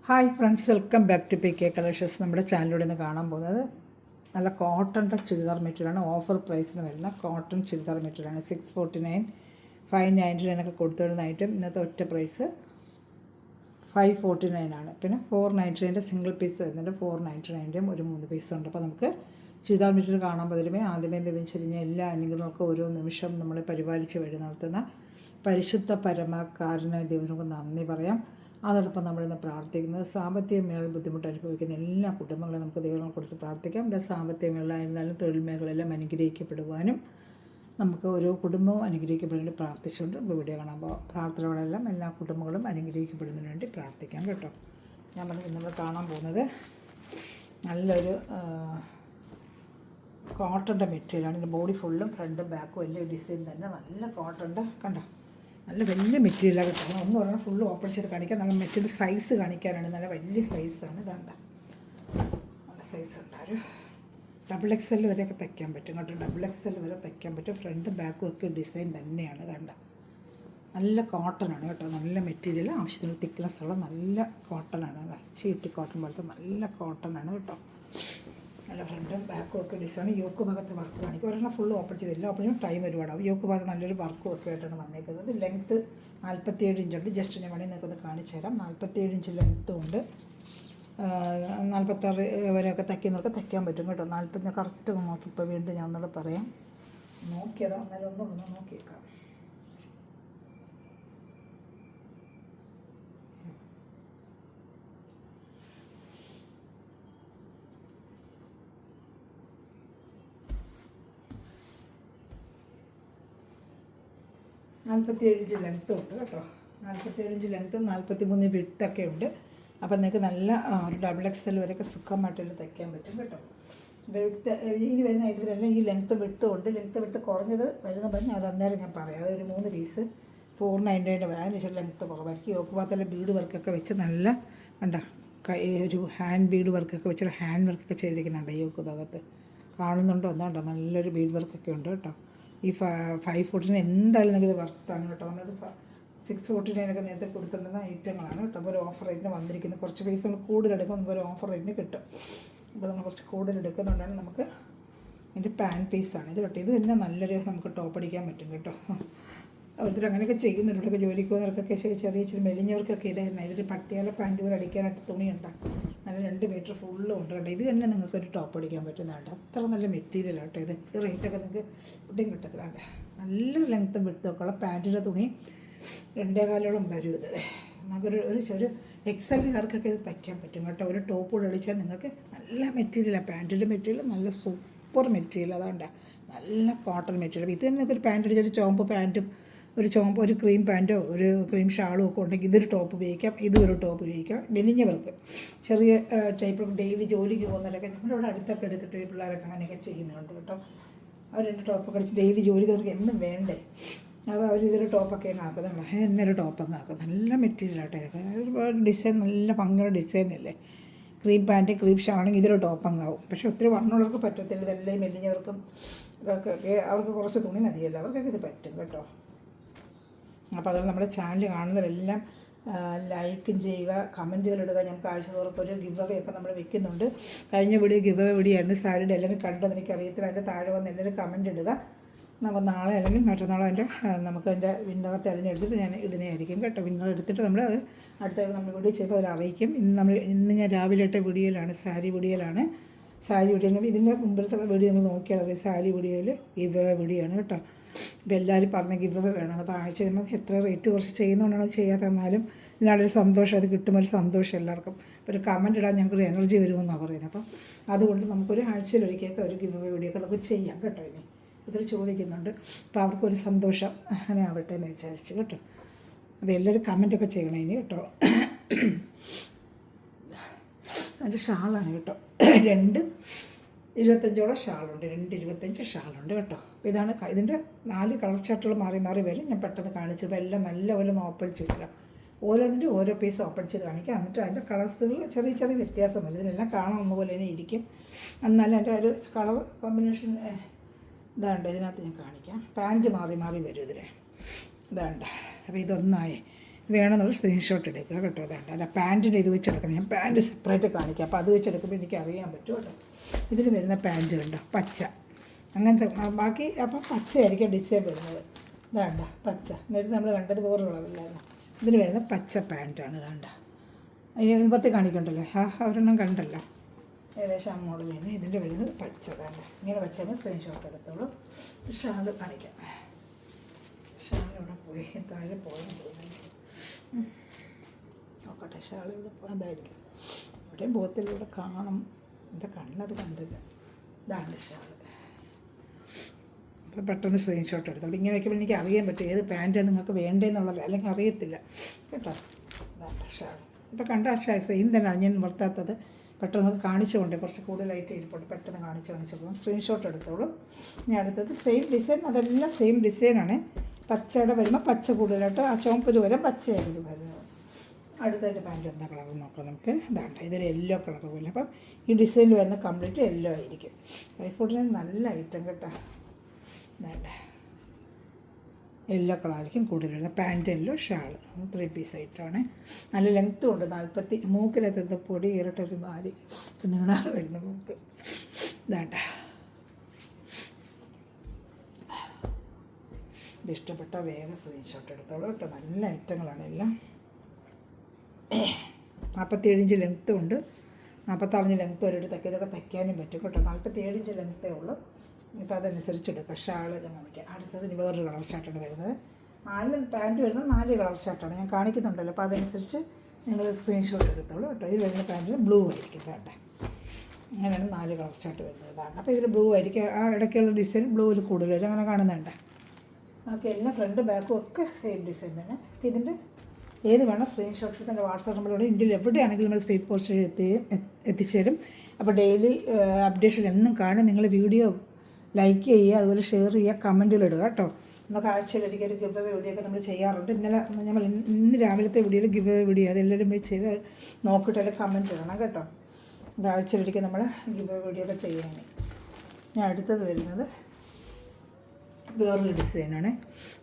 Hi friends, welcome back to PK collections. നമ്മുടെ ചാനലിലൂടെ ഇന്ന് കാണാൻ പോകുന്നത് നല്ല കോട്ടൻ്റെ ചുരിദാർ മെറ്റീരിയലാണ്. ഓഫർ പ്രൈസിന് വരുന്ന കോട്ടൺ ചുരിദാർ മെറ്റീരിയലാണ്. 649, 599 ഒക്കെ കൊടുത്തുവിടുന്ന ഐറ്റം. ഇന്നത്തെ ഒറ്റ പ്രൈസ് 549 ആണ്. പിന്നെ 499 സിംഗിൾ പീസ് വരുന്നുണ്ട്. 499 ഒരു 3 പീസ് ഉണ്ട്. അപ്പോൾ നമുക്ക് ചുരിദാർ മെറ്റീരിയൽ കാണാൻ ആദ്യമേ ലഭിച്ചിരിഞ്ഞ എല്ലാ അനുഗ്രഹങ്ങൾക്കും ഓരോ നിമിഷം നമ്മളെ പരിപാലിച്ച് വഴി നടത്തുന്ന പരിശുദ്ധ പരമകാരുണ്യ ദൈവങ്ങൾക്ക് നന്ദി പറയാം. അതോടൊപ്പം നമ്മളിന്ന് പ്രാർത്ഥിക്കുന്നത് സാമ്പത്തിക മേഖല ബുദ്ധിമുട്ട് അനുഭവിക്കുന്ന എല്ലാ കുടുംബങ്ങളെയും നമുക്ക് ദൈവങ്ങളെ കൊടുത്ത് പ്രാർത്ഥിക്കാം. ഇവിടെ സാമ്പത്തിക മേഖല എന്നാലും തൊഴിൽ മേഖലയെല്ലാം അനുഗ്രഹിക്കപ്പെടുവാനും നമുക്ക് ഓരോ കുടുംബവും അനുഗ്രഹിക്കപ്പെടാൻ വേണ്ടി പ്രാർത്ഥിച്ചുകൊണ്ട് നമുക്ക് വീഡിയോ കാണാമ്പോൾ പ്രാർത്ഥനകളെല്ലാം എല്ലാ കുടുംബങ്ങളും അനുഗ്രഹിക്കപ്പെടുന്നതിന് വേണ്ടി പ്രാർത്ഥിക്കാം കേട്ടോ. നമ്മൾ കാണാൻ പോകുന്നത് നല്ലൊരു കോട്ടൻ്റെ മെറ്റീരിയലാണ്. ഇതിൻ്റെ ബോഡി ഫുള്ളും ഫ്രണ്ടും ബാക്കും വലിയ ഡിസൈൻ തന്നെ നല്ല കോട്ടൻ്റെ കണ്ടോ, നല്ല വലിയ മെറ്റീരിയലാണ് കിട്ടുന്നത്. ഒന്ന് പറഞ്ഞാൽ ഫുള്ള് ഓപ്പൺ ചെയ്ത് കാണിക്കാം. നല്ല മെറ്റീരിയൽ സൈസ് കാണിക്കാനാണ്. നല്ല വലിയ സൈസാണ്. ഇതാണ്ട നല്ല സൈസ് ഉണ്ട്. ഒരു XXL വരെയൊക്കെ തയ്ക്കാൻ പറ്റും കേട്ടോ. XXL വരെ തയ്ക്കാൻ പറ്റും. ഫ്രണ്ടും ബാക്കും ഒക്കെ ഡിസൈൻ തന്നെയാണ്. ഇതാണ്ട നല്ല കോട്ടനാണ് കേട്ടോ. നല്ല മെറ്റീരിയൽ, ആവശ്യത്തിന് തിക്നെസ് ഉള്ള നല്ല കോട്ടനാണ്. ചീട്ടി കോട്ടൺ പോലത്തെ നല്ല കോട്ടനാണ് കേട്ടോ. നല്ല ഫ്രണ്ടും ബാക്കും ഒക്കെ ഡിസൈൻ. യോക്ക് ഭാഗത്ത് വർക്ക് കാണിക്കും. ഒരെണ്ണം ഫുള്ള് ഓപ്പൺ ചെയ്തില്ല. ഓപ്പൺ ചെയ്യുമ്പോൾ ടൈം ഒരുപാടാവും. യോക്ക് ഭാഗത്ത് നല്ലൊരു വർക്കും ഒക്കെ ആയിട്ടാണ് വന്നേക്കുന്നത്. ലെങ്ത്ത് 47 ഇഞ്ചുണ്ട്. ജസ്റ്റ് ഞാൻ വേണമെങ്കിൽ നിങ്ങൾക്കൊന്ന് കാണിച്ചു തരാം. 47 ഇഞ്ച് ലെങ്ത്തും ഉണ്ട്. 46 വരെയൊക്കെ തയ്ക്കുന്നവർക്ക് തയ്ക്കാൻ പറ്റും കേട്ടോ. 40 കറക്റ്റ് നോക്കി ഇപ്പോൾ വീണ്ടും ഞാൻ ഒന്നുകൂടെ പറയാം. നോക്കിയതാ, അന്നേരം ഒന്നുകൂടെ നോക്കിയേക്കാം. നാൽപ്പത്തിയേഴ് ഇഞ്ച് ലെങ്ത്തും ഉണ്ട് കേട്ടോ. 47 ഇഞ്ച് ലെങ്ത്തും 43 വിഡ്ത്തൊക്കെ ഉണ്ട്. അപ്പം നിങ്ങൾക്ക് നല്ല ഒരു XXL വരെയൊക്കെ സുഖമായിട്ട് തയ്ക്കാൻ പറ്റും കേട്ടോ. വിഡ്ത്ത് ഇനി വരുന്ന ഐറ്റത്തിലെല്ലാം ഈ ലെങ്ത്ത് വിഡ്ത്തും ഉണ്ട്. ലെങ്ത്ത് വിഡ്ത്ത് കുറഞ്ഞത് വരുന്ന പറഞ്ഞാൽ അത് അന്നേരം ഞാൻ പറയാം. അതൊരു 3 പീസ് 499 വരാം. അതിനുശേഷം ലെങ്ത്ത് കുറവായിരിക്കും. യോക്ക് ഭാഗത്തുള്ള ബീഡ് വർക്കൊക്കെ വെച്ച് നല്ല കണ്ട ഒരു ഹാൻഡ് ബീഡ് വർക്കൊക്കെ വെച്ചൊരു ഹാൻഡ് വർക്കൊക്കെ ചെയ്തിരിക്കുന്നുണ്ട്. യോക്ക് ഭാഗത്ത് കാണുന്നുണ്ടോ എന്നുണ്ടോ, നല്ലൊരു ബീഡ് വർക്കൊക്കെ ഉണ്ട് കേട്ടോ. ഈ 549 എന്തായാലും നിങ്ങൾക്ക് ഇത് വർത്താണ് കേട്ടോ. നമ്മളത് 649 നേരത്തെ കൊടുത്തിട്ടുന്ന ഐറ്റങ്ങളാണ് കേട്ടോ. അപ്പോൾ ഒരു ഓഫർ റേറ്റിന് വന്നിരിക്കുന്നത്. കുറച്ച് പൈസ നമ്മൾ കൂടുതൽ എടുക്കും, നമുക്ക് ഒരു ഓഫർ റേറ്റിന് കിട്ടും. അപ്പോൾ നമ്മൾ കുറച്ച് കൂടുതൽ എടുക്കുന്നതുകൊണ്ടാണ് നമുക്ക് ഇതിൻ്റെ പാൻ പീസാണ് ഇത് കേട്ടോ. ഇത് തന്നെ നല്ലൊരു നമുക്ക് ടോപ്പ് അടിക്കാൻ പറ്റും കേട്ടോ. ഓരോരുത്തർ അങ്ങനെയൊക്കെ ചെയ്യുന്നുണ്ട്. ഇവിടെയൊക്കെ ജോലിക്ക് പോകുന്നവർക്കൊക്കെ ചെറിയ മെലിഞ്ഞവർക്കൊക്കെ ഇതായിരുന്നു. ഇതൊരു പട്ടിയാല പാൻറ്റ് പോലെ അടിക്കാനായിട്ട് തുണിയുണ്ടാകും. നല്ല 2 മീറ്റർ ഫുള്ളും ഉണ്ട് കേട്ടോ. ഇത് തന്നെ നിങ്ങൾക്കൊരു ടോപ്പ് അടിക്കാൻ പറ്റുന്നതാണ്. അത്ര നല്ല മെറ്റീരിയൽ കേട്ടോ. ഇത് റേറ്റൊക്കെ നിങ്ങൾക്ക് ഇവിടെയും കിട്ടത്തില്ല. നല്ല ലെങ്ത്തും വിടുത്തൊക്കെ ഉള്ള പാൻറ്റിൻ്റെ തുണി 2.25 വരും. ഇത് നമുക്കൊരു ഒരു XL-കാർക്കൊക്കെ ഇത് തയ്ക്കാൻ പറ്റും കേട്ടോ. ഒരു ടോപ്പ് കൂടെ അടിച്ചാൽ നിങ്ങൾക്ക് നല്ല മെറ്റീരിയലാണ്. പാൻറ്റിൻ്റെ മെറ്റീരിയൽ നല്ല സൂപ്പർ മെറ്റീരിയൽ. അതാണ്ട നല്ല കോട്ടൺ മെറ്റീരിയൽ. ഇത് തന്നെ നിങ്ങൾക്കൊരു പാൻറ്റ് അടിച്ചൊരു ചോമ്പ് പാൻറ്റും ഒരു ക്രീം പാൻറ്റോ ഒരു ക്രീം ഷാളും ഒക്കെ ഉണ്ടെങ്കിൽ ഇതൊരു ടോപ്പ് ഉപയോഗിക്കാം. ഇതും ഒരു ടോപ്പ് ഉപയോഗിക്കാം. മെലിഞ്ഞവർക്ക് ചെറിയ ടൈപ്പ് ഡെയിലി ജോലിക്ക് പോകുന്നവരൊക്കെ നമ്മളിവിടെ അടുത്തൊക്കെ എടുത്തിട്ട് പിള്ളേരൊക്കെ അങ്ങനെയൊക്കെ ചെയ്യുന്നുണ്ട് കേട്ടോ. അവർ 2 ടോപ്പൊക്കെ അടിച്ച് ഡെയിലി ജോലിക്ക് അവർക്ക് എന്നും വേണ്ടേ. അപ്പോൾ അവരിതൊരു ടോപ്പൊക്കെ അങ്ങ് ആക്കുന്നുണ്ട്. എന്നൊരു ടോപ്പൊക്കെ ആക്കും. നല്ല മെറ്റീരിയലാട്ടെ. ഒരുപാട് ഡിസൈൻ, നല്ല ഭംഗിയുള്ള ഡിസൈനല്ലേ. ക്രീം പാൻറ്റ് ക്രീം ഷാളാണെങ്കിൽ ഇതൊരു ടോപ്പങ്ങാവും. പക്ഷേ ഒത്തിരി വണ്ണമുള്ളവർക്ക് പറ്റത്തില്ല. ഇതെല്ലാം മെലിഞ്ഞവർക്കും ഒക്കെ അവർക്ക് കുറച്ച് തുണി മതിയല്ലോ. അവർക്കൊക്കെ ഇത് പറ്റും കേട്ടോ. അപ്പോൾ അതുകൊണ്ട് നമ്മുടെ ചാനൽ കാണുന്നവരെല്ലാം ലൈക്കും ചെയ്യുക, കമൻറ്റുകളിടുക. ഞങ്ങൾക്ക് ആഴ്ചതോറും ഒരു ഗിവ് അവേ ഒക്കെ നമ്മൾ വെക്കുന്നുണ്ട്. കഴിഞ്ഞ ഗിവ് അവേ വീഡിയോ സാരിയുടെ എല്ലാവരും കണ്ടതെന്ന് എനിക്കറിയത്തില്ല. അതിൻ്റെ താഴെ വന്ന് എല്ലാവരും കമൻറ്റ് ഇടുക. നമുക്ക് നാളെ അല്ലെങ്കിൽ മറ്റന്നാളോ നമുക്കതിൻ്റെ വിന്നറത്തെ അതിനെടുത്തിട്ട് ഞാൻ ഇടുന്നതായിരിക്കും കേട്ടോ. വിന്നർ എടുത്തിട്ട് നമ്മൾ അത് അടുത്ത നമ്മൾ വീഡിയോ ചെയ്യുമ്പോൾ അവർ അറിയിക്കും. ഇന്ന് ഞാൻ രാവിലെ ഇട്ട വീഡിയോയിലാണ്, സാരി വീഡിയോയിലാണ്. ഇതിൻ്റെ മുമ്പിലത്തെ വീഡിയോ നമ്മൾ നോക്കിയാൽ അറിയാം. സാരി വീഡിയോയിൽ ഗിവ് അവേ വീഡിയോ ആണ് കേട്ടോ. ഇപ്പോൾ എല്ലാവരും പറഞ്ഞ ഗിവ് അവേ വേണം. അപ്പോൾ ആഴ്ച കഴിയുമ്പോൾ എത്ര റേറ്റ് കുറച്ച് ചെയ്യുന്നതുകൊണ്ടാണ് ചെയ്യാതെ. എന്നാലും എല്ലാവരും സന്തോഷം, അത് കിട്ടുമ്പോൾ ഒരു സന്തോഷം എല്ലാവർക്കും. ഒരു കമൻറ്റ് ഇടാൻ ഞങ്ങൾക്കൊരു എനർജി വരുമെന്നാണ് പറയുന്നത്. അപ്പം അതുകൊണ്ട് നമുക്കൊരു ആഴ്ചയിലൊരിക്കലൊക്കെ ഒരു ഗിവ് അവേ വീഡിയോ ഒക്കെ നമുക്ക് ചെയ്യാം കേട്ടോ. ഇനി ഇതിൽ ചോദിക്കുന്നുണ്ട്. അപ്പോൾ അവർക്കൊരു സന്തോഷം അങ്ങനെ ആവട്ടെ എന്ന് വിചാരിച്ചു കേട്ടോ. അപ്പോൾ എല്ലാവരും കമൻറ്റൊക്കെ ചെയ്യണം ഇനി കേട്ടോ. അതിൻ്റെ ഷാളാണ് കേട്ടോ. 2.25 ഷാളുണ്ട്. 2.25 ഷാളുണ്ട് കേട്ടോ. അപ്പോൾ ഇതാണ് ഇതിൻ്റെ 4 കളർ ചാർട്ടുകൾ മാറി മാറി വരും. ഞാൻ പെട്ടെന്ന് കാണിച്ചു. അപ്പോൾ എല്ലാം നല്ലപോലെ ഒന്ന് ഓപ്പൺ ചെയ്തില്ല. ഓരോന്നിൻ്റെ ഓരോ പീസ് ഓപ്പൺ ചെയ്ത് കാണിക്കാം. എന്നിട്ട് അതിൻ്റെ കളേഴ്സുകൾ ചെറിയ വ്യത്യാസം വരും. ഇതിനെല്ലാം കാണാവുന്ന പോലെ തന്നെ ഇരിക്കും. എന്നാലും അതിൻ്റെ ഒരു കളർ കോമ്പിനേഷൻ ഇതാണ്ട് ഇതിനകത്ത് ഞാൻ കാണിക്കാം. പാൻറ്റ് മാറി മാറി വരും ഇതിൽ. ഇതാണ്ട്. അപ്പോൾ ഇതൊന്നായേ. വേണമെന്നുള്ള സ്ക്രീൻഷോട്ട് എടുക്കുക കേട്ടോ. അതാണ്ട് അല്ല പാൻറ്റിൻ്റെ ഇത് വെച്ചെടുക്കണം. ഞാൻ പാൻറ്റ് സെപ്പറേറ്റ് കാണിക്കാം. അപ്പോൾ അത് വെച്ചെടുക്കുമ്പോൾ എനിക്ക് അറിയാൻ പറ്റും കേട്ടോ. ഇതിൽ വരുന്ന പാൻറ്റ് കണ്ടോ പച്ച, അങ്ങനത്തെ ബാക്കി അപ്പം പച്ചയായിരിക്കും ഡിസൈൻ വരുന്നത്. ഇതാണ്ട പച്ച, നേരത്തെ നമ്മൾ കണ്ടത് വേറെ കളറില്ലായിരുന്നു. ഇതിന് വരുന്ന പച്ച പാൻറ്റാണ്. ഇതാണ്ട അതിന് പത്തി കാണിക്കണ്ടല്ലോ, ഒരെണ്ണം കണ്ടല്ലോ, ഏകദേശം ആ മോഡൽ തന്നെ. ഇതിൻ്റെ വരുന്നത് പച്ച. വേണ്ട ഇങ്ങനെ വെച്ചാൽ സ്ക്രീൻഷോട്ട് എടുത്തോളൂ. ഷാള് കാണിക്കാം. ഷാളിവിടെ പോയി, താഴെ പോയെന്ന് തോന്നുന്നു. നോക്കട്ടെ, ഷാളിവിടെ അതായിരിക്കും. ഇവിടെയും ബോത്തിലൂടെ കാണും. എൻ്റെ കണ്ണത് കണ്ടില്ല. ഇതാണ് ഷാള്. അപ്പോൾ പെട്ടെന്ന് സ്ക്രീൻഷോട്ട് എടുത്തോളൂ. ഇങ്ങനെ വയ്ക്കുമ്പോൾ എനിക്ക് അറിയാൻ പറ്റും ഏത് പാൻറ്റാണ് നിങ്ങൾക്ക് വേണ്ടതെന്നുള്ളത്, അല്ലെങ്കിൽ അറിയത്തില്ല കേട്ടോ. ഇതാണ് ഷാൾ. ഇപ്പോൾ കണ്ട ആ ഷാൾ സെയിം തന്നെ, ഞാൻ നിർത്താത്തത് പെട്ടെന്ന് കാണിച്ചുകൊണ്ട് കുറച്ച് കൂടുതലായിട്ട് ഇരിപ്പുണ്ട്. പെട്ടെന്ന് കാണിച്ചു പോകും. സ്ക്രീൻഷോട്ട് എടുത്തോളൂ. ഇനി അടുത്തത് സെയിം ഡിസൈൻ, അതെല്ലാം സെയിം ഡിസൈനാണ്. പച്ചയുടെ വരുമ്പോൾ പച്ച കൂടുതലായിട്ട്, ആ ചുവപ്പൊരു വരും പച്ചയായിരിക്കും വരുന്നത്. അടുത്തായിട്ട് പാൻറ്റ് എന്താ കളർ നോക്കാം നമുക്ക്. ഇതാണ്ട് ഇതൊരു യെല്ലോ കളർ പോലെ. അപ്പം ഈ ഡിസൈനിൽ വരുന്ന കംപ്ലീറ്റ് യെല്ലോ ആയിരിക്കും. കൈഫോട്ടിന് നല്ല ഐറ്റം കേട്ടോ. ഇതാണ്ട് യെല്ലോ കളറായിരിക്കും കൂടുതൽ വരുന്നത്. പാൻറ്റ് യെല്ലോ, ഷാൾ 3 പീസ് ഐറ്റമാണ്. നല്ല ലെങ്ത്തും ഉണ്ട്. 40 മൂക്കിനകത്ത് പൊടി കയറിട്ടൊരു 4 നീളാതെ വരുന്ന മൂക്ക്. ഇതാണ്ട ഇത് ഇഷ്ടപ്പെട്ട വേഗം സ്ക്രീൻഷോട്ട് എടുത്തോളൂ കേട്ടോ. നല്ല ഐറ്റങ്ങളാണ് എല്ലാം. 47 ഇഞ്ച് ലെങ്ത്തും ഉണ്ട്, 46 ഇഞ്ച് ലെങ്ത്ത് വരെ തയ്ക്കുക. ഇതൊക്കെ തയ്ക്കാനും പറ്റും കേട്ടോ. 47 ഇഞ്ച് ലെങ്ത്തേ ഉള്ളൂ. ഇപ്പോൾ അതനുസരിച്ച് എടുക്കുക. ഷാൾ ഇത് കാണിക്കാം. അടുത്തത് ഇനി വേറൊരു കളർ ഷർട്ടാണ് വരുന്നത്. 4 പാൻറ്റ് വരുന്നത് 4 കളർ ഷർട്ടാണ് ഞാൻ കാണിക്കുന്നുണ്ടല്ലോ. അപ്പോൾ അതനുസരിച്ച് നിങ്ങൾ സ്ക്രീൻഷോട്ട് എടുത്തോളൂ കേട്ടോ. ഇതിൽ വരുന്ന പാൻറ്റിന് ബ്ലൂ ആയിരിക്കും. ഇതാട്ടെ അങ്ങനെയാണ് 4 കളർ ഷർട്ട് വരുന്നത്. ഇതാണ്. അപ്പോൾ ഇതിൽ ബ്ലൂ ആയിരിക്കും. ആ ഇടയ്ക്കുള്ള ഡിസൈൻ ബ്ലൂവിൽ കൂടുതൽ വരും. അങ്ങനെ കാണുന്നുണ്ട്. ഓക്കെ, എല്ലാം ഫ്രണ്ട് ബാക്കും ഒക്കെ സെയിം ഡിസൈൻ തന്നെ. അപ്പോൾ ഇതിൻ്റെ ഏത് വേണം സ്ക്രീൻഷോട്ട് എടുത്ത് വാട്സാപ്പ് നമ്പറിലൂടെ ഇന്ത്യയിൽ എവിടെയാണെങ്കിലും നമ്മൾ സ്പീഡ് പോസ്റ്റ് എത്തിച്ചേരും. അപ്പോൾ ഡെയിലി അപ്ഡേഷൻ എന്നും കാണും. നിങ്ങൾ വീഡിയോ ലൈക്ക് ചെയ്യുക, അതുപോലെ ഷെയർ ചെയ്യുക, കമൻറ്റിലിടുക കേട്ടോ. നമുക്ക് ആഴ്ചയിലൊരിക്കൽ ഒരു ഗിവ് അവേ വീഡിയോ ഒക്കെ നമ്മൾ ചെയ്യാറുണ്ട്. ഇന്ന് രാവിലത്തെ വീഡിയോയിൽ ഗിവ് അവേ വീഡിയോ അതെല്ലാവരും പോയി ചെയ്ത് നോക്കിയിട്ട് അതിൽ കമൻറ്റ് ഇടണം കേട്ടോ. ആഴ്ചയിലൊരിക്കൽ നമ്മൾ ഗിവ് അവേ വീഡിയോ ഒക്കെ ചെയ്യാൻ. ഞാൻ അടുത്തത് വരുന്നത് വേറൊരു ഡിസൈനാണ്.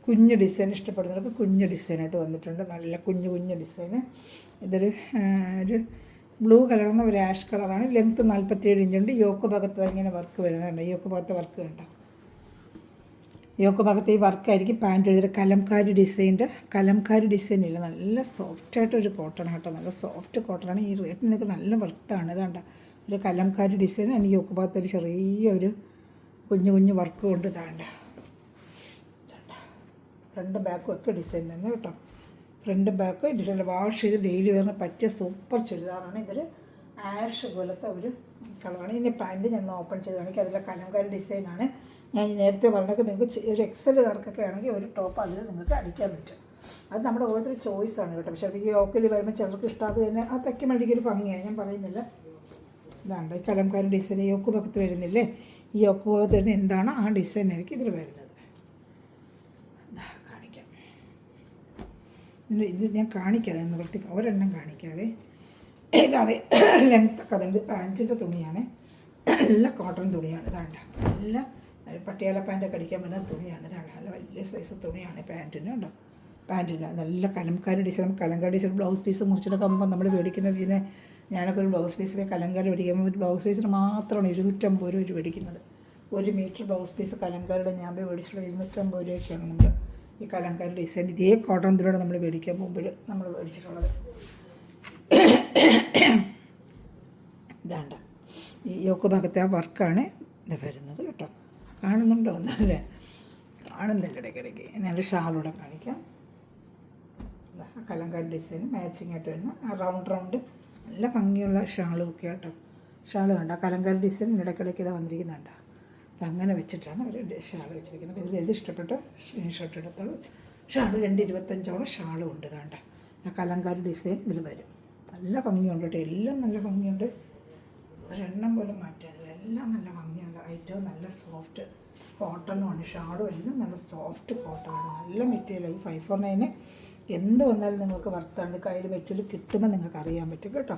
കുഞ്ഞ് ഡിസൈൻ ഇഷ്ടപ്പെടുന്നവർക്ക് കുഞ്ഞ് ഡിസൈനായിട്ട് വന്നിട്ടുണ്ട്. നല്ല കുഞ്ഞ് ഡിസൈന്. ഇതൊരു ബ്ലൂ കളർന്ന ഒരു ആഷ് കളറാണ്. ലെങ്ത്ത് 47 ഇഞ്ചുണ്ട്. യോക്ക് ഭാഗത്ത് ഇങ്ങനെ വർക്ക് വരുന്നുണ്ട്. യോക്ക് ഭാഗത്ത് വർക്ക് കണ്ടോ. യോക്ക് ഭാഗത്ത് ഈ വർക്കായിരിക്കും പാൻറ്റ് എഴുതിയത്. കലംകാരി ഡിസൈനില്ല. നല്ല സോഫ്റ്റായിട്ടൊരു കോട്ടൺ കേട്ടോ. നല്ല സോഫ്റ്റ് കോട്ടണാണ്. ഈ റേറ്റിന് നിങ്ങൾക്ക് നല്ല വർത്താണ്. ഇതാണ്ട ഒരു കലംകാരി ഡിസൈൻ. എനിക്ക് യോക്ക് ഭാഗത്ത് ഒരു ചെറിയൊരു കുഞ്ഞു വർക്ക് കൊണ്ട് ഇതാണ്ട. ഫ്രണ്ട് ബാക്കും ഒക്കെ ഡിസൈൻ തന്നെ കേട്ടോ. ഫ്രണ്ട് ബാക്ക് ഡിസൈൻ വാഷ് ചെയ്ത് ഡെയിലി വരുന്ന പറ്റിയ സൂപ്പർ ചുരിദാറാണ്. ഇതൊരു ആഷ് പോലത്തെ ഒരു കളറാണ്. ഇതിൻ്റെ പാൻറ്റ് ഞാൻ ഓപ്പൺ ചെയ്ത് കാണിക്കും. അതിലെ കലംകാരി ഡിസൈനാണ്. ഞാൻ നേരത്തെ പറഞ്ഞതൊക്കെ നിങ്ങൾക്ക് ഒരു എക്സലുകാർക്കൊക്കെ ആണെങ്കിൽ ഒരു ടോപ്പ് അതിൽ നിങ്ങൾക്ക് അടിക്കാൻ പറ്റും. അത് നമ്മുടെ ഓരോരുത്തർ ചോയ്സാണ് കേട്ടോ. പക്ഷേ ഈ യോക്കിൽ വരുമ്പോൾ ചിലർക്ക് ഇഷ്ടമാകുക തന്നെ ആ തയ്ക്ക് മടിക്കൊരു ഭംഗിയാണ്, ഞാൻ പറയുന്നില്ല. ഇതാണ്ട് ഈ കലംകാരി ഡിസൈൻ യോക്ക് ഭാഗത്ത് വരുന്നില്ലേ. ഈ യോക്ക് ഭാഗത്ത് വരുന്ന എന്താണ് ആ ഡിസൈൻ ആയിരിക്കും ഇതിൽ വരുന്നത്. ഇത് ഞാൻ കാണിക്കാതെ നിവർത്തി ഒരെണ്ണം കാണിക്കാവേ. ഇതാതെ ലെങ്ത്തൊക്കെ അതുണ്ട്. പാൻറ്റിൻ്റെ തുണിയാണ്. നല്ല കോട്ടൺ തുണിയാണ്. ഇതാണ്ട് നല്ല പട്ടിയാല പാൻറ്റൊക്കെ അടിക്കാൻ പറ്റുന്ന തുണിയാണ്. ഇതാണ് നല്ല വലിയ സൈസ് തുണിയാണ് പാൻറ്റിന് കേട്ടോ. പാൻറ്റിന് നല്ല kalamkari design. Kalamkari design blouse piece മുറിച്ചെടുക്കുമ്പോൾ നമ്മൾ മേടിക്കുന്നത് ഇതിനെ ഞാനൊക്കെ ഒരു ബ്ലൗസ് പീസിൽ കലംകാരി മേടിക്കുമ്പോൾ ഒരു ബ്ലൗസ് പീസിന് മാത്രമാണ് 250 രൂപ മേടിക്കുന്നത്. 1 മീറ്റർ ബ്ലൗസ് പീസ് കലംകാരിയുടെ ഞാൻ പോയി മേടിച്ചിട്ടുള്ള 250 രൂപയൊക്കെയാണ് നമ്മൾ ഈ കലംകാരി ഡിസൈൻ. ഇതേ കോട്ടൺ തുണിയോടെ നമ്മൾ മേടിക്കാൻ പോകുമ്പോൾ നമ്മൾ മേടിച്ചിട്ടുള്ളത്. ഇതാണ്ട ഈ യോക്ക് ഭാഗത്തെ ആ വർക്കാണ് ഇത് വരുന്നത് കേട്ടോ. കാണുന്നുണ്ടോ എന്നല്ലേ? കാണുന്നില്ല ഇടയ്ക്കിടയ്ക്ക്. ഞാൻ ഷാളൂടെ കാണിക്കാം. കലംകാരി ഡിസൈൻ മാച്ചിങ് ആയിട്ട് വരുന്ന ആ റൗണ്ട് നല്ല ഭംഗിയുള്ള ഷാളും ഒക്കെ കേട്ടോ. ഷാൾ കണ്ട കലംകാരി ഡിസൈൻ ഇടയ്ക്കിടയ്ക്ക് ഇതാ വന്നിരിക്കുന്നുണ്ട്. അപ്പം അങ്ങനെ വെച്ചിട്ടാണ് ഒരു ഷാൾ വെച്ചിരിക്കുന്നത്. അപ്പോൾ ഇതിൽ ഇഷ്ടപ്പെട്ട് സ്ക്രീൻഷോട്ട് എടുത്തോളൂ. ഷാൾ 225 ഷാളും ഉണ്ട്. ഇതാണ്ട ആ കലംകാരി ഡിസൈൻ ഇതിൽ വരും. നല്ല ഭംഗിയുണ്ട് കേട്ടോ. എല്ലാം നല്ല ഭംഗിയുണ്ട്. ഒരെണ്ണം പോലും മാറ്റാനില്ല. എല്ലാം നല്ല ഭംഗിയുള്ള ഐറ്റവും നല്ല സോഫ്റ്റ് കോട്ടണുമാണ്. ഷാളും എല്ലാം നല്ല സോഫ്റ്റ് കോട്ടണാണ്. നല്ല മെറ്റീരിയൽ. ഈ 549 എന്ത് വന്നാലും നിങ്ങൾക്ക് വർത്താണ്. കയ്യിൽ മെറ്റീരിയൽ കിട്ടുമ്പോൾ നിങ്ങൾക്ക് അറിയാൻ പറ്റും കേട്ടോ.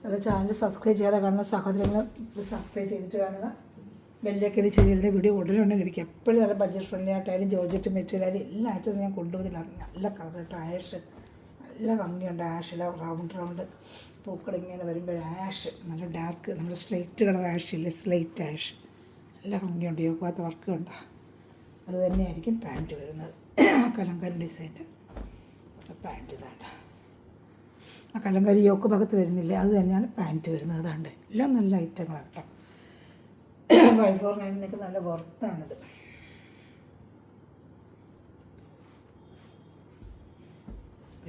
അതുപോലെ ചാനൽ സബ്സ്ക്രൈബ് ചെയ്യാതെ കാണുന്ന സഹോദരങ്ങൾ സബ്സ്ക്രൈബ് ചെയ്തിട്ട് കാണുക. വലിയൊക്കെ ഇത് ചെയ്യുന്ന വീഡിയോ ഉടനെ ലഭിക്കും. എപ്പോഴും നല്ല ബഡ്ജറ്റ് ഫ്രണ്ട്ലി ആയിട്ടായാലും ജോർജറ്റ് മെറ്റീരിയൽ ആയാലും എല്ലാ ആയിട്ടും ഞാൻ കൊണ്ടുപോകുന്നില്ല. നല്ല കളർ കേട്ടോ, ആഷ് നല്ല ഭംഗിയുണ്ട്. ആഷിൽ റൗണ്ട് പൂക്കൾ ഇങ്ങനെ വരുമ്പോൾ ആഷ് നല്ല ഡാർക്ക്, നമ്മുടെ സ്ലേറ്റ് കളർ ആഷില്ലേ, സ്ലേറ്റ് ആഷ് നല്ല ഭംഗിയുണ്ട്. യോഗാത്ത വർക്ക് ഉണ്ടോ, അത് തന്നെയായിരിക്കും പാൻറ്റ് വരുന്നത്. കലങ്കാരി ഡിസൈൻ്റെ പാൻറ്റ് ഇതാണ്ട്, ആ കലങ്കാരി യോക്ക് ഭാഗത്ത് വരുന്നില്ല, അത് തന്നെയാണ് പാൻറ്റ് വരുന്നത്. അതാണ്ട് എല്ലാം നല്ല ഐറ്റങ്ങളാണ് കേട്ടോ. 549 നല്ല വർത്താണിത്.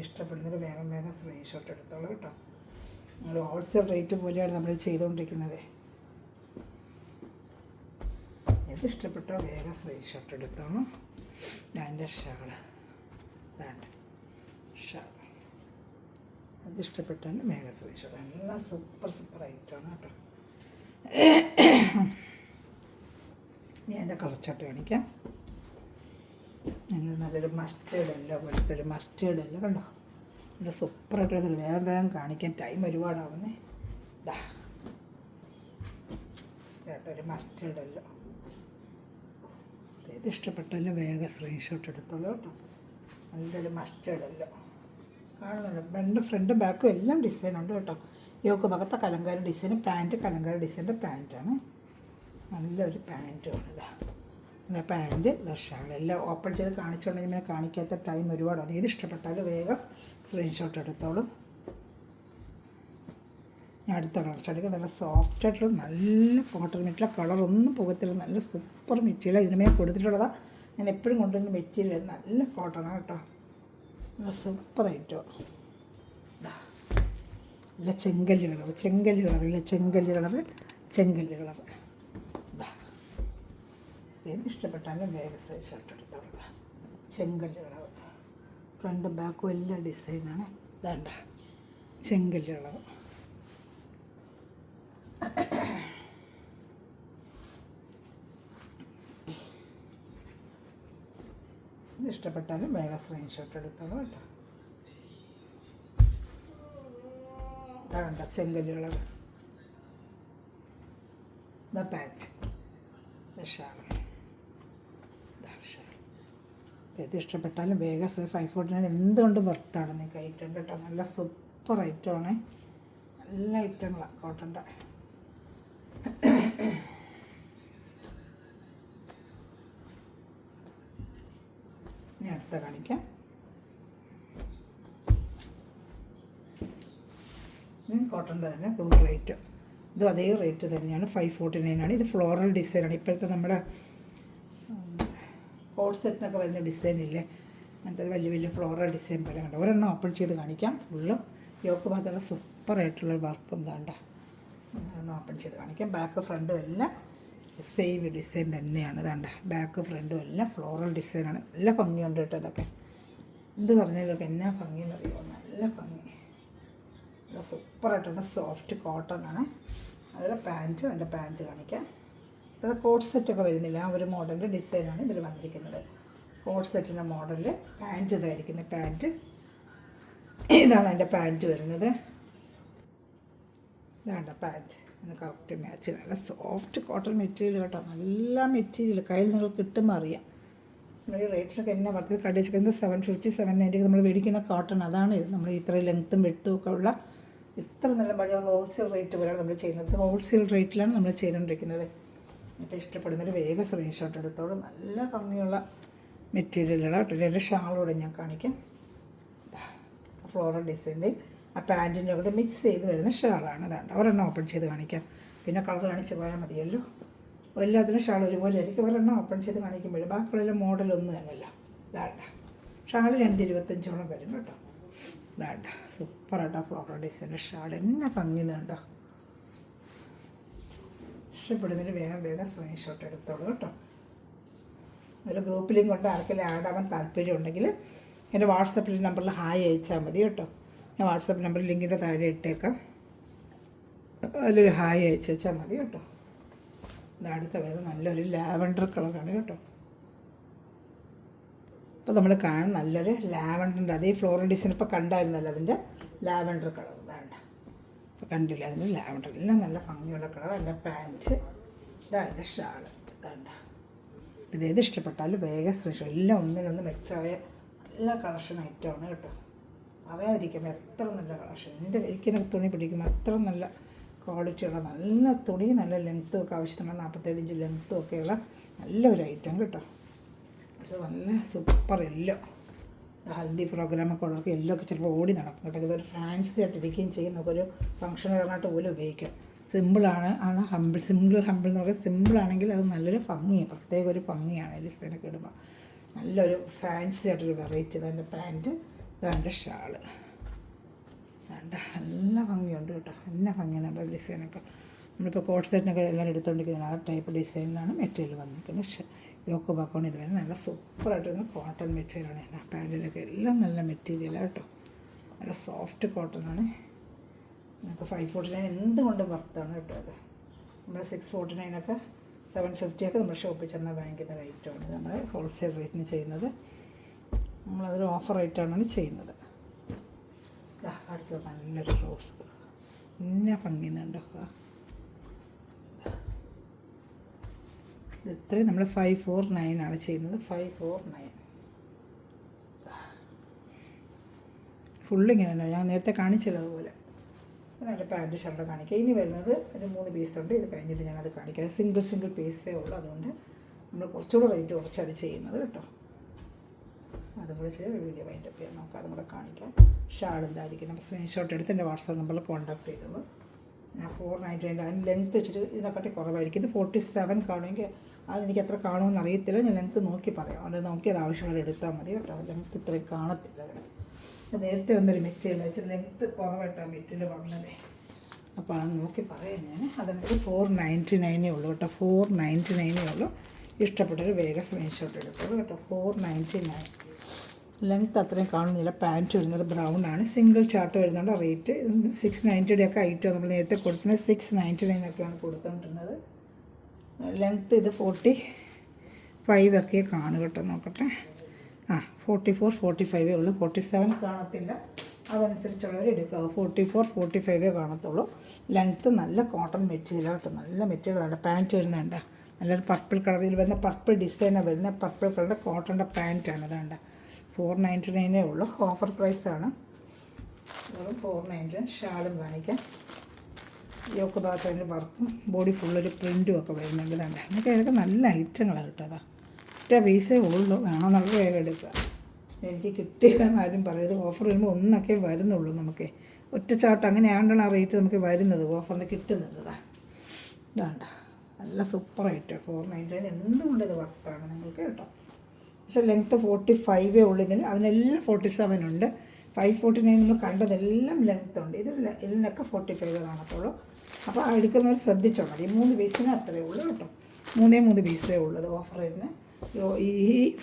ഇഷ്ടപ്പെടുന്നൊരു വേഗം സ്ക്രീൻഷോട്ട് എടുത്തോളൂ കേട്ടോ. നമ്മൾ ഹോൾസെയിൽ റേറ്റ് പോലെയാണ് നമ്മൾ ചെയ്തുകൊണ്ടിരിക്കുന്നത്. ഇത് ഇഷ്ടപ്പെട്ടോ വേഗം സ്ക്രീൻഷോട്ട് എടുത്തോളൂ. അതിൻ്റെ ഷാള് ഇതാണ്ട്, ഷാൾ അത് ഇഷ്ടപ്പെട്ടാൽ വേഗം സ്ക്രീൻഷോട്ട്. എല്ലാം സൂപ്പർ ഐറ്റമാണ് കേട്ടോ. ഞാൻ എൻ്റെ കളർച്ചാട്ട് കാണിക്കാം. ഞങ്ങൾ നല്ലൊരു മസ്റ്റേർഡ് എല്ലാം പോലത്തെ ഒരു മസ്റ്റേർഡ് എല്ലാം കണ്ടോ, നല്ല സൂപ്പറായിട്ട് വേഗം കാണിക്കാൻ ടൈം ഒരുപാടാവുന്നേ. ഇതാ കേട്ടോ, ഒരു മസ്റ്റേർഡ് എല്ലാം. ഇത് ഇഷ്ടപ്പെട്ടാലും വേഗം സ്ക്രീൻഷോട്ട് എടുത്തോളൂ കേട്ടോ. നല്ലൊരു മസ്റ്റേർഡ് എല്ലാം കാണുന്നുണ്ട്. ഫ്രണ്ടും ബാക്കും എല്ലാം ഡിസൈൻ ഉണ്ട് കേട്ടോ. യോക്ക് ഭാഗത്തെ കലങ്കാരി ഡിസൈൻ, പാൻറ്റ് കലങ്കാരി ഡിസൈൻ്റെ പാൻറ്റാണ്. നല്ലൊരു പാൻറ്റുമാണ് ഇതാ പാൻറ്റ്. ഷാൾ എല്ലാം ഓപ്പൺ ചെയ്ത് കാണിച്ചുകൊണ്ടെങ്കിൽ ഇങ്ങനെ കാണിക്കാത്ത ടൈം ഒരുപാടാണ്. ഏത് ഇഷ്ടപ്പെട്ടാലും വേഗം സ്ക്രീൻഷോട്ട് എടുത്തോളും. ഞാൻ അടുത്ത കളർ ഷാഡിക്ക് നല്ല സോഫ്റ്റ് ആയിട്ടുള്ള നല്ല കോട്ടൺ മെറ്റീരിയൽ, കളറൊന്നും പോകത്തില്ല, നല്ല സൂപ്പർ മെറ്റീരിയൽ. ഇതിനുമേ കൊടുത്തിട്ടുള്ളതാണ്. ഞാൻ എപ്പോഴും കൊണ്ടുവരുന്ന മെറ്റീരിയൽ നല്ല കോട്ടണാണ് കേട്ടോ. നല്ല സൂപ്പർ ഐറ്റം. ഇല്ല ചെങ്കല്ല് കളർ, ചെങ്കല്ല് കളർ. ഏത് ഇഷ്ടപ്പെട്ടാലും വേഗം ഷർട്ട് എടുത്തോളൂ. ചെങ്കല്ല് കളർ, ഫ്രണ്ടും ബാക്കും എല്ലാം ഡിസൈനാണ്. ഇതാണ്ട ചെങ്കല്ല് കളർ. ഇത് ഇഷ്ടപ്പെട്ടാലും വേഗം സ്ക്രീൻഷോട്ട് എടുത്തോളൂ കേട്ടോ. ഇതാണ്ട ചെങ്കല്ല് കളർ. ഇതാ പാൻറ്റ്, ഷാൾ. ഇത് ഇഷ്ടപ്പെട്ടാലും വേഗം 549 എന്തുകൊണ്ട് വർത്താണ് നിങ്ങൾക്ക് ഐറ്റം കേട്ടോ. നല്ല സൂപ്പർ ഐറ്റമാണ്, നല്ല ഐറ്റങ്ങളാണ് കോട്ടൻ്റെ. ഞാൻ അടുത്ത കാണിക്കാം. കോട്ടൻ്റെ തന്നെ ഫുൾ റേറ്റ്, ഇതും അതേ റേറ്റ് തന്നെയാണ്. 549 ആണ്. ഇത് ഫ്ലോറൽ ഡിസൈനാണ്. ഇപ്പോഴത്തെ നമ്മുടെ കോട്ട് സെറ്റിനൊക്കെ വരുന്ന ഡിസൈനില്ലേ, അങ്ങനത്തെ വലിയ ഫ്ലോറൽ ഡിസൈൻ പോലെ കണ്ടോ. ഒരെണ്ണം ഓപ്പൺ ചെയ്ത് കാണിക്കാം. ഫുള്ളും യോക്ക് മാത്രമല്ല സൂപ്പറായിട്ടുള്ള വർക്കും താണ്ട. ഒന്ന് ഓപ്പൺ ചെയ്ത് കാണിക്കാം. ബാക്ക് ഫ്രണ്ടും എല്ലാം സെയിം ഡിസൈൻ തന്നെയാണ്. ഇതാണ്ട ബാക്ക് ഫ്രണ്ടും എല്ലാം ഫ്ലോറൽ ഡിസൈനാണ്. നല്ല ഭംഗിയുണ്ട് കേട്ടോ. ഇതൊക്കെ എന്ത് പറഞ്ഞാലൊക്കെ എന്നാ ഭംഗിയെന്ന് അറിയുമോ, നല്ല ഭംഗി. ഇത് സൂപ്പറായിട്ടുള്ള സോഫ്റ്റ് കോട്ടൺ ആണ്. അതിൽ എൻ്റെ പാൻറ്റ് കാണിക്കാം. ഇത് കോട്ട് സെറ്റൊക്കെ വരുന്നില്ല, ആ ഒരു മോഡലിൻ്റെ ഡിസൈനാണ് ഇതിൽ വന്നിരിക്കുന്നത്. കോട്ട് സെറ്റിൻ്റെ മോഡലിൽ പാൻറ്റ് ഇതായിരിക്കുന്നത്. പാൻറ്റ് ഇതാണ് എൻ്റെ പാൻറ്റ് വരുന്നത്. ഇതാണ് പാൻറ്റ്. ഒന്ന് കറക്റ്റ് മാച്ച്. നല്ല സോഫ്റ്റ് കോട്ടൺ മെറ്റീരിയൽ കേട്ടോ. നല്ല മെറ്റീരിയൽ കയ്യിൽ നിങ്ങൾക്ക് കിട്ടുമ്പോൾ അറിയാം. നമ്മൾ ഈ റേറ്റിനൊക്കെ എന്നെ വർത്തത് കടയിൽ വെച്ചിരിക്കുന്നത് 750 790 നമ്മൾ മേടിക്കുന്ന കോട്ടൺ. അതാണ് നമ്മൾ ഇത്ര ലെങ്ത്തും വെട്ടും ഒക്കെ ഉള്ള ഇത്ര നല്ല പഴയ ഹോൾസെയിൽ റേറ്റ് പോലെയാണ് നമ്മൾ ചെയ്യുന്നത്. ഹോൾസെയിൽ റേറ്റിലാണ് നമ്മൾ ചെയ്തുകൊണ്ടിരിക്കുന്നത്. അപ്പോൾ ഇഷ്ടപ്പെടുന്നൊരു വേഗം സ്ക്രീൻഷോട്ട് എടുത്തോളൂ. നല്ല ഭംഗിയുള്ള മെറ്റീരിയലുകളാണ് കേട്ടോ. ഇതിൻ്റെ ഷാളോടെ ഞാൻ കാണിക്കാം. ഫ്ലോറൽ ഡിസൈൻ്റെയും ആ പാൻറ്റിൻ്റെ കൂടെ മിക്സ് ചെയ്ത് വരുന്ന ഷാളാണ്. അതാണ് ഒരെണ്ണം ഓപ്പൺ ചെയ്ത് കാണിക്കാം. പിന്നെ കളർ കാണിച്ച് പോയാൽ മതിയല്ലോ. എല്ലാത്തിനും ഷാൾ ഒരുപോലെ ആയിരിക്കും. ഒരെണ്ണം ഓപ്പൺ ചെയ്ത് കാണിക്കുമ്പോൾ ബാക്കിയുള്ള മോഡലൊന്നും തന്നെയല്ല. ഇതാണ്ട ഷാൾ 225 വരും കേട്ടോ. ഇതാണ്ട സൂപ്പറായിട്ടോ ഫ്ലോറൽ ഡിസൈൻ്റെ ഷാൾ എന്നെ ഭംഗി കണ്ടോ. ഇഷ്ടപ്പെടുന്നതിന് വേഗം സ്ക്രീൻഷോട്ട് എടുത്തോളൂ കേട്ടോ. ഒരു ഗ്രൂപ്പിലും കൊണ്ട് ആർക്കെങ്കിലും ആഡ് ആവാൻ താല്പര്യം ഉണ്ടെങ്കിൽ എൻ്റെ വാട്സപ്പിൽ നമ്പറിൽ ഹായ് അയച്ചാൽ മതി കേട്ടോ. ഞാൻ വാട്സപ്പ് നമ്പർ ലിങ്കിൻ്റെ താഴെ ഇട്ടേക്കാം. അതിലൊരു ഹായ് അയച്ചാൽ മതി കേട്ടോ. ഇത് അടുത്ത വരുന്നത് നല്ലൊരു ലാവൻഡർ കളറാണ് കേട്ടോ. ഇപ്പോൾ നമ്മൾ കാണുന്ന നല്ലൊരു ലാവൻഡറിൻ്റെ അതേ ഫ്ലോറൽ ഡിസൈൻ ഇപ്പോൾ കണ്ടായിരുന്നല്ലോ, അതിൻ്റെ ലാവൻഡർ കളർ വേണ്ട ഇപ്പോൾ കണ്ടില്ല. അതിൻ്റെ ലാവൻഡർ എല്ലാം നല്ല ഭംഗിയുള്ള കളർ. അതിൻ്റെ പാൻറ്റ് ഇതാ എൻ്റെ ഷാള്. ഇതാണ്ട ഇതേത് ഇഷ്ടപ്പെട്ടാലും വേഗം ശ്രമിച്ചു. എല്ലാം ഒന്നിനൊന്ന് മെച്ചമായ നല്ല കളക്ഷൻ ഐറ്റമാണ് കേട്ടോ. പറയാതിരിക്കുമ്പോൾ എത്ര നല്ല കളക്ഷൻ. എൻ്റെ കൈക്കിന് തുണി പിടിക്കുമ്പോൾ അത്ര നല്ല ക്വാളിറ്റിയുള്ള നല്ല തുണി, നല്ല ലെങ്ത്തും ഒക്കെ ആവശ്യത്തിനുള്ള 47 ഇഞ്ച് ലെങ്ത്തും ഒക്കെയുള്ള നല്ലൊരു ഐറ്റം കേട്ടോ. ഇത് നല്ല സൂപ്പർ യെല്ലോ. ഹൽദി പ്രോഗ്രാമൊക്കെ ഉള്ളവർക്ക് യെല്ലോ ഒക്കെ ചിലപ്പോൾ ഓടി നടക്കും കേട്ടോ. ഇതൊരു ഫാൻസി ആയിട്ടിരിക്കുകയും ചെയ്യും. നമുക്കൊരു ഫംഗ്ഷൻ കാരണമായിട്ട് പോലും ഉപയോഗിക്കാം. സിമ്പിളാണ്. സിമ്പിൾ എന്ന് പറയുന്നത് സിമ്പിളാണെങ്കിൽ അത് നല്ലൊരു ഭംഗിയാണ്, പ്രത്യേക ഒരു ഭംഗിയാണ് ഈ ഡിസൈനൊക്കെ ഇടുമ്പോൾ. നല്ലൊരു ഫാൻസി ആയിട്ടൊരു വെറൈറ്റി. ഇതെൻ്റെ പാൻറ്റ്, ഇതെൻ്റെ ഷാള്. വേണ്ട നല്ല ഭംഗിയുണ്ട് കേട്ടോ. നല്ല ഭംഗിയുണ്ട് ഡിസൈനൊക്കെ. നമ്മളിപ്പോൾ കോട്ട് സെറ്റിനൊക്കെ എല്ലാവരും എടുത്തുകൊണ്ടിരിക്കുന്നത് ആ ടൈപ്പ് ഡിസൈനിലാണ് മെറ്റീരിയൽ വന്നിരിക്കുന്നത്. യോക്ക് ബാക്കോൺ ഇത് വരുന്നത് നല്ല സൂപ്പറായിട്ട് വരുന്ന കോട്ടൺ മെറ്റീരിയലാണ്. പാൻറ്റിലൊക്കെ എല്ലാം നല്ല മെറ്റീരിയലാണ് കേട്ടോ. നല്ല സോഫ്റ്റ് കോട്ടണാണ്. നമുക്ക് 549 എന്തുകൊണ്ട് വർത്താണ് കേട്ടോ. അത് നമ്മൾ 649 750 നമ്മൾ ഷോപ്പിൽ ചെന്നാൽ വാങ്ങിക്കുന്ന റേറ്റാണ്. ഇത് നമ്മൾ ഹോൾസെയിൽ റേറ്റിന് ചെയ്യുന്നത്. നമ്മളതൊരു ഓഫർ റേറ്റാണ് ചെയ്യുന്നത്. അടുത്തത് നല്ലൊരു റോസ്. പിന്നെ ഭംഗിയുന്നുണ്ടോ. ഇത് ഇത്രയും നമ്മൾ 549 ചെയ്യുന്നത്. 549 ഫുള്ളിങ്ങനെ തന്നെ ഞാൻ നേരത്തെ കാണിച്ചല്ലോ അതുപോലെ. നല്ല പാൻറ്റ് ഷർട്ട് കാണിക്കുക. ഇനി വരുന്നത് ഒരു 3 പീസുണ്ട്. ഇത് കഴിഞ്ഞിട്ട് ഞാനത് കാണിക്കാം. സിംഗിൾ പീസേ ഉള്ളൂ. അതുകൊണ്ട് നമ്മൾ കുറച്ചുകൂടെ റേറ്റ് കുറച്ചത് ചെയ്യുന്നത് കേട്ടോ. അതുകൂടെ ചെയ്ത് വീഡിയോ വൈൻഡപ്പ് ചെയ്യാം. നമുക്ക് അതും കൂടെ കാണിക്കാം. ഷാൾ എന്തായിരിക്കും നമ്മൾ സ്ക്രീൻഷോട്ട് എടുത്ത് എൻ്റെ വാട്സാപ്പ് നമ്പറിൽ കോൺടാക്ട് ചെയ്തോളൂ. ഞാൻ 499 അതിന് ലെങ്ത്ത് വെച്ചിട്ട് ഇതിനെക്കാട്ടി കുറവായിരിക്കും. ഇത് 47 കാണുമെങ്കിൽ അതെനിക്ക് എത്ര കാണുമെന്ന് അറിയത്തില്ല. ഞാൻ ലെങ്ത്ത് നോക്കി പറയാം. അത് നോക്കി അത് ആവശ്യമുള്ള എടുത്താൽ മതി കേട്ടോ. ലെങ്ത്ത് ഇത്രയും കാണത്തില്ല. നേരത്തെ വന്നൊരു മെറ്റീരിയൽ വെച്ചിട്ട് ലെങ്ത്ത് കുറവായിട്ടാണ് മെറ്റീരിയൽ വന്നത്. അപ്പോൾ അത് നോക്കി പറയാം ഞാൻ. അതായത് 499 ഉള്ളൂ കേട്ടോ. 499 ഉള്ളൂ. ഇഷ്ടപ്പെട്ടൊരു വേഗം സ്ക്രീൻഷോട്ട് എടുത്തോളൂ കേട്ടോ. 499 ലെങ്ത്ത് അത്രയും കാണുന്നില്ല. പാൻറ്റ് വരുന്നത് ബ്രൗൺ ആണ്. സിംഗിൾ ചാർട്ട് വരുന്നുണ്ട്. റേറ്റ് 690 ഒക്കെ ഐറ്റം നമ്മൾ നേരത്തെ കൊടുക്കുന്നത് 699 ഒക്കെയാണ് കൊടുത്തുകൊണ്ടിരുന്നത്. ലെങ്ത്ത് ഇത് 45 ഒക്കെ കാണും കേട്ടോ. നോക്കട്ടെ. 44 45 ഉള്ളൂ. 47 കാണത്തില്ല. അതനുസരിച്ചുള്ളവർ എടുക്കുക. 44 45 കാണത്തുള്ളൂ. ലെങ്ത്ത് നല്ല കോട്ടൺ മെറ്റീരിയൽ കേട്ടോ. നല്ല മെറ്റീരിയലാണ്. പാൻറ്റ് വരുന്നുണ്ട് നല്ലൊരു പർപ്പിൾ കളറിൽ വരുന്ന പർപ്പിൾ ഡിസൈനാണ് വരുന്ന പർപ്പിൾ കളറിൻ്റെ കോട്ടൻ്റെ പാൻറ്റാണ്. ഇതാണ്ട് 499 ഉള്ളൂ. ഓഫർ പ്രൈസാണ്. 499. ഷാളും കാണിക്കാം. യോക്ക് ഭാഗത്തതിൻ്റെ വർക്കും ബോഡി ഫുള്ളൊരു പ്രിൻറ്റും ഒക്കെ വരുന്നുണ്ട്. ഇതാണ്ട് ഇതൊക്കെ നല്ല ഐറ്റങ്ങളാണ് കേട്ടോ. അതാ ഒറ്റ പീസേ ഉള്ളൂ. വേണമെന്നുള്ള വേഗം എടുക്കുക. എനിക്ക് കിട്ടിയില്ലെന്ന് ആരും പറയരുത്. ഓഫർ വരുമ്പോൾ ഒന്നൊക്കെ വരുന്നുള്ളൂ. നമുക്ക് ഒറ്റ ചാട്ട് അങ്ങനെയാണ്ടാണ് ആ റേറ്റ് നമുക്ക് വരുന്നത്. ഓഫറിന് കിട്ടുന്നത്. ഇതാണ്ട നല്ല സൂപ്പറായിട്ട് 499. എന്തുകൊണ്ട് ഇത് വർത്താണ് നിങ്ങൾക്ക് കേട്ടോ. പക്ഷേ ലെങ്ത്ത് 45 ഉള്ളൂ. അതിനെല്ലാം 47 ഉണ്ട്. 549 നമ്മൾ കണ്ടതെല്ലാം ലെങ്ത്ത് ഉണ്ട്. ഇതിനൊക്കെ 45 കാണത്തുള്ളൂ. അപ്പോൾ എടുക്കുന്നവർ ശ്രദ്ധിച്ചോ മതി. 3 പീസിന് അത്രയേ ഉള്ളൂ കേട്ടോ. 3 പീസേ ഉള്ളത് ഓഫർ വരുന്നത്. ഈ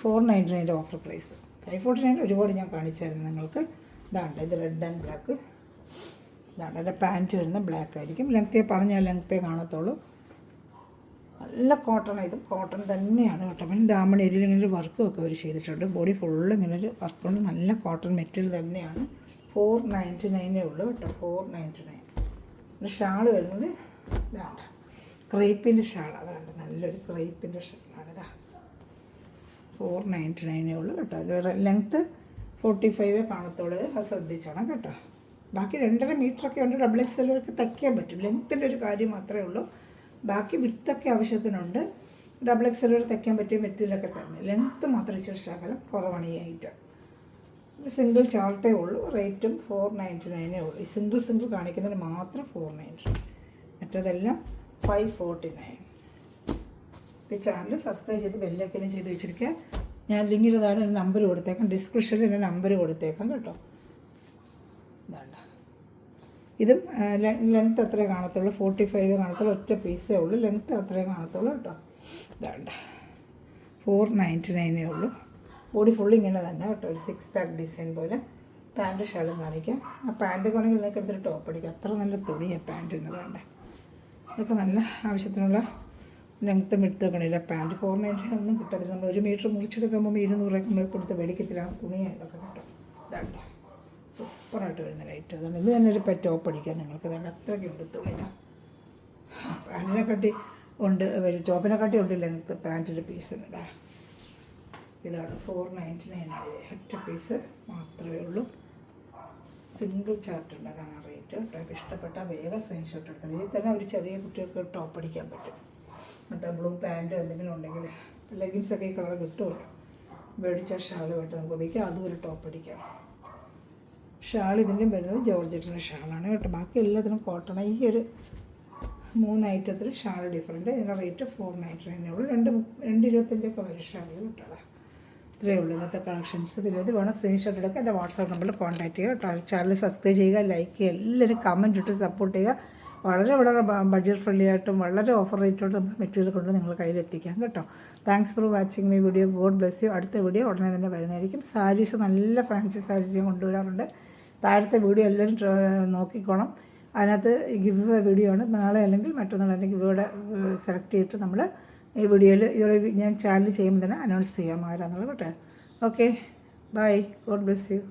499 ഓഫർ പ്രൈസ്. 549 ഒരുപാട് ഞാൻ കാണിച്ചായിരുന്നു നിങ്ങൾക്ക്. ഇതാണ്ട് ഇത് റെഡ് ആൻഡ് ബ്ലാക്ക്. ഇതാണ്ട് എൻ്റെ പാൻറ്റ് വരുന്ന ബ്ലാക്ക് ആയിരിക്കും. ലെങ്ത്തേ പറഞ്ഞാൽ ലെങ്ത്തേ കാണത്തുള്ളൂ. നല്ല കോട്ടൺ. ഇതും കോട്ടൺ തന്നെയാണ് കേട്ടോ. പിന്നെ ദാമണ ഏരിയയിൽ ഇങ്ങനെ ഒരു വർക്കും ഒക്കെ അവർ ചെയ്തിട്ടുണ്ട്. ബോഡി ഫുള്ള് ഇങ്ങനെ ഒരു വർക്കുണ്ട്. നല്ല കോട്ടൺ മെറ്റീരിയൽ തന്നെയാണ്. 499 ഉള്ളൂ കേട്ടോ. 499. ഷാൾ വരുന്നത് ഇതാണ് ക്രേപ്പിൻ്റെ ഷാൾ. അതാണ് നല്ലൊരു ക്രേപ്പിൻ്റെ ഷാളാണ്. ഇതാ 499 ഉള്ളൂ കേട്ടോ. അത് ലെങ്ത്ത് 45 കാണത്തുള്ളൂ. അത് ശ്രദ്ധിച്ചോണം കേട്ടോ. ബാക്കി 2.5 മീറ്ററൊക്കെ ഉണ്ട്. ഡബിൾ എക്സലൊക്കെ തയ്ക്കാൻ പറ്റും. ലെങ്ത്തിൻ്റെ ഒരു കാര്യം മാത്രമേ ഉള്ളൂ. ബാക്കി വിത്തൊക്കെ ആവശ്യത്തിനുണ്ട്. ഡബിൾ എക്സലൂടെ തയ്ക്കാൻ പറ്റിയ മെറ്റീരിയലൊക്കെ തന്നെ. ലെങ്ത്ത് മാത്രം ഇച്ചിരി ശകലം കുറവാണ് ഈ ഐറ്റം. സിംഗിൾ ചാർട്ടേ ഉള്ളൂ. റേറ്റും 499 ഉള്ളൂ. ഈ സിംഗിൾ കാണിക്കുന്നതിന് മാത്രം 499. മറ്റതെല്ലാം 549. ഈ ചാനൽ സബ്സ്ക്രൈബ് ചെയ്ത് ബെല്ലൈക്കനും ചെയ്ത് വെച്ചിരിക്കുക. ഞാൻ ലിങ്കിലതാണ് എൻ്റെ നമ്പർ കൊടുത്തേക്കാം. ഡിസ്ക്രിപ്ഷനിൽ എൻ്റെ നമ്പർ കൊടുത്തേക്കാം കേട്ടോ. ഇതാണ്ട ഇതും ലെങ്ത്ത് അത്രേ കാണത്തുള്ളൂ. 45 കാണത്തുള്ളൂ. ഒറ്റ പീസേ ഉള്ളൂ. ലെങ്ത്ത് അത്രേ കാണത്തുള്ളൂ കേട്ടോ. ഇതാണ്ട 499 ഉള്ളൂ. ബോഡി ഫുള്ള് ഇങ്ങനെ തന്നെ കേട്ടോ. ഒരു 6 ഡിസൈൻ പോലെ. പാൻറ്റ് ഷാളും കാണിക്കാം. ആ പാൻറ്റൊക്കെ ആണെങ്കിൽ നിങ്ങൾക്ക് എടുത്തിട്ട് ടോപ്പ് അടിക്കാം. അത്ര നല്ല തുണിയാണ് പാൻറ്റിന്. വേണ്ട ഇതൊക്കെ നല്ല ആവശ്യത്തിനുള്ള ലെങ്ത്തും എടുത്തുക്കണില്ല. പാൻറ്റ് 499 ഒന്നും കിട്ടത്തില്ല. നമ്മൾ 1 മീറ്റർ മുറിച്ചെടുക്കുമ്പോൾ 200 നമ്മൾ കൊടുത്ത് മേടിക്കത്തില്ല. തുണിയാണ് ഇതൊക്കെ കേട്ടോ. ഇതാണ്ട സൂപ്പറായിട്ട് വരുന്ന ലൈറ്റ്. അതുകൊണ്ട് ഇത് തന്നെ ഒരു ടോപ്പ് അടിക്കാം നിങ്ങൾക്ക്. അതുകൊണ്ട് അത്രയ്ക്ക് ഉണ്ട് തുണിയാണ്. പാൻറ്റിനെ കട്ടി ഉണ്ട്, ടോപ്പിനെക്കാട്ടി ഉണ്ട് ലെങ്ത്ത് പാൻറ്റിൻ്റെ പീസിന്. ഇതാണ് 499 ഒറ്റ പീസ് മാത്രമേ ഉള്ളൂ. സിംഗിൾ ചാർട്ട് ഉണ്ട്, അതാണ് റേറ്റ് കേട്ടോ. ഇപ്പോൾ ഇഷ്ടപ്പെട്ടാൽ വേഗം സ്ക്രീൻഷോട്ട് എടുത്താൽ ഇതിൽ തന്നെ ഒരു ചെറിയ കുട്ടികൾക്ക് ടോപ്പ് അടിക്കാൻ പറ്റും കേട്ടോ. ബ്ലൂ പാൻറ്റ് എന്തെങ്കിലും ഉണ്ടെങ്കിൽ ലെഗിൻസൊക്കെ ഈ കളർ കിട്ടുമല്ലോ. മേടിച്ച ഷാൾ വേണ്ട നമുക്ക് ഉപയോഗിക്കാം, അതും ഒരു ടോപ്പ് അടിക്കാം. ഷാൾ ഇതിൻ്റെയും വരുന്നത് ജോർജറ്റിൻ്റെ ഷാളാണ് കേട്ടോ. ബാക്കി എല്ലാത്തിനും കോട്ടൺ. ഈ ഒരു 3 ഐറ്റത്തിൽ ഷാൾ ഡിഫറൻറ്റ്. ഇതിൻ്റെ റേറ്റ് 499 ഉള്ളൂ. 225 വരും ഷാൾ കേട്ടോ. ഇത്രയേ ഉള്ളൂ ഇന്നത്തെ കളക്ഷൻസ്. പിന്നെ ഇത് വേണം സ്ക്രീൻഷോട്ട് എടുക്കുക. എൻ്റെ വാട്സാപ്പ് നമ്പറിൽ കോൺടാക്ട് ചെയ്യുക കേട്ടോ. ചാനൽ സബ്സ്ക്രൈബ് ചെയ്യുക, ലൈക്ക് ചെയ്യുക, എല്ലാവരും കമൻറ്റ് ഇട്ട് സപ്പോർട്ട് ചെയ്യുക. വളരെ ബഡ്ജറ്റ് ഫ്രണ്ട്ലി ആയിട്ടും വളരെ ഓഫർ റേറ്റോട്ടും നമുക്ക് മെറ്റീരിയൽ കൊണ്ട് നിങ്ങളുടെ കയ്യിലെത്തിക്കാം കേട്ടോ. Thanks for watching my video. God bless U. അടുത്ത വീഡിയോ ഉടനെ തന്നെ വരുന്നതായിരിക്കും. സാരീസ് നല്ല ഫാൻസി സാരീസ് ഞാൻ കൊണ്ടുവരാറുണ്ട്. താഴത്തെ വീഡിയോ എല്ലാവരും നോക്കിക്കോണം. അതിനകത്ത് ഗിവ് വീഡിയോ ആണ്. നാളെ അല്ലെങ്കിൽ മറ്റന്നാൾ അല്ലെങ്കിൽ ഇവിടെ സെലക്ട് ചെയ്തിട്ട് നമ്മൾ ഈ വീഡിയോയിൽ ഇതുപോലെ ഞാൻ ചാനൽ ചെയ്യുമ്പോൾ തന്നെ അനൗൺസ് ചെയ്യാം ആരാന്നുള്ളത് കേട്ടോ. Okay, bye. God bless U.